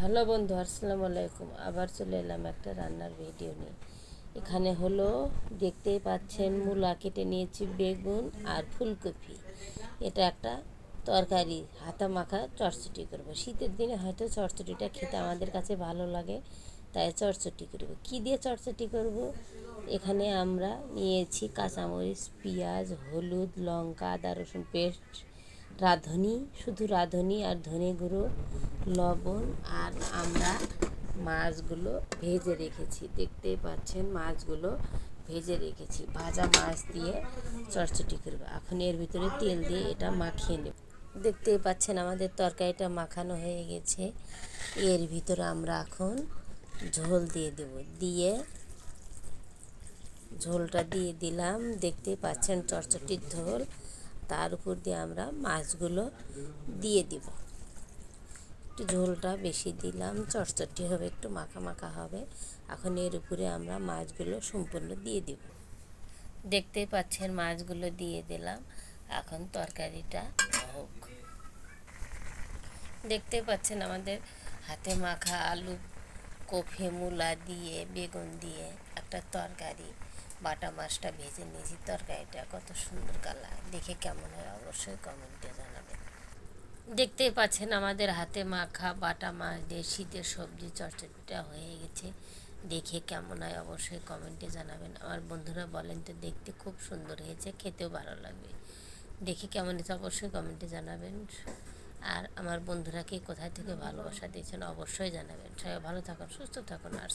Hello বন্ধু, আসসালামু আলাইকুম। আবার চলে এলাম একটা রান্নার ভিডিও নিয়ে। এখানে হলো দেখতেই পাচ্ছেন, মূলা কেটে নিয়েছি, বেগুন আর ফুলকপি। এটা একটা তরকারি, হাতা মাখা চটচটি করবো। শীতের দিনে হয়তো চটচটিটা খেতে আমাদের কাছে ভালো লাগে, তাই চটচটি করবো। কী দিয়ে চটচটি করব? এখানে আমরা নিয়েছি কাঁচামরিচ, পেঁয়াজ, হলুদ, লঙ্কা, আদা রসুন পেস্ট, রাঁধুনি, শুধু রাঁধুনি আর ধনে গুঁড়ো, লবণ। আর আমরা মাছগুলো ভেজে রেখেছি, দেখতেই পাচ্ছেন মাছগুলো ভেজে রেখেছি। ভাজা মাছ দিয়ে চটচটি করবো। এখন এর ভিতরে তেল দিয়ে এটা মাখিয়ে নেব। দেখতেই পাচ্ছেন আমাদের তরকারিটা মাখানো হয়ে গেছে। এর ভিতরে আমরা এখন ঝোল দিয়ে দেব। দিয়ে ঝোলটা দিয়ে দিলাম, দেখতেই পাচ্ছেন চটচটির ঝোল। তার উপর দিয়ে আমরা মাছগুলো দিয়ে দিব। একটু ঝোলটা বেশি দিলাম, চটচটি হবে, একটু মাখা মাখা হবে। এখন এর উপরে আমরা মাছগুলো সম্পূর্ণ দিয়ে দিব। দেখতেই পাচ্ছেন মাছগুলো দিয়ে দিলাম। এখন তরকারিটা হোক। দেখতেই পাচ্ছেন আমাদের হাতে মাখা আলু, কফি, মূলা দিয়ে, বেগুন দিয়ে একটা তরকারি। বাটা মাছটা ভেজে নিয়েছি। তরকারিটা কত সুন্দর কালার, দেখে কেমন হয় অবশ্যই কমেন্টে জানাবেন। দেখতেই পাচ্ছেন আমাদের হাতে মাখা বাটা মাছ দিয়ে শীতের সবজি চটচটিটা হয়ে গেছে। দেখে কেমন হয় অবশ্যই কমেন্টে জানাবেন। আমার বন্ধুরা বলেন তো দেখতে খুব সুন্দর হয়েছে, খেতেও ভালো লাগবে। দেখে কেমন হয়েছে অবশ্যই কমেন্টে জানাবেন। আর আমার বন্ধুরা কে কোথায় থেকে ভালোবাসা দিয়েছেন অবশ্যই জানাবেন। সবাই ভালো থাকুন, সুস্থ থাকুন। আর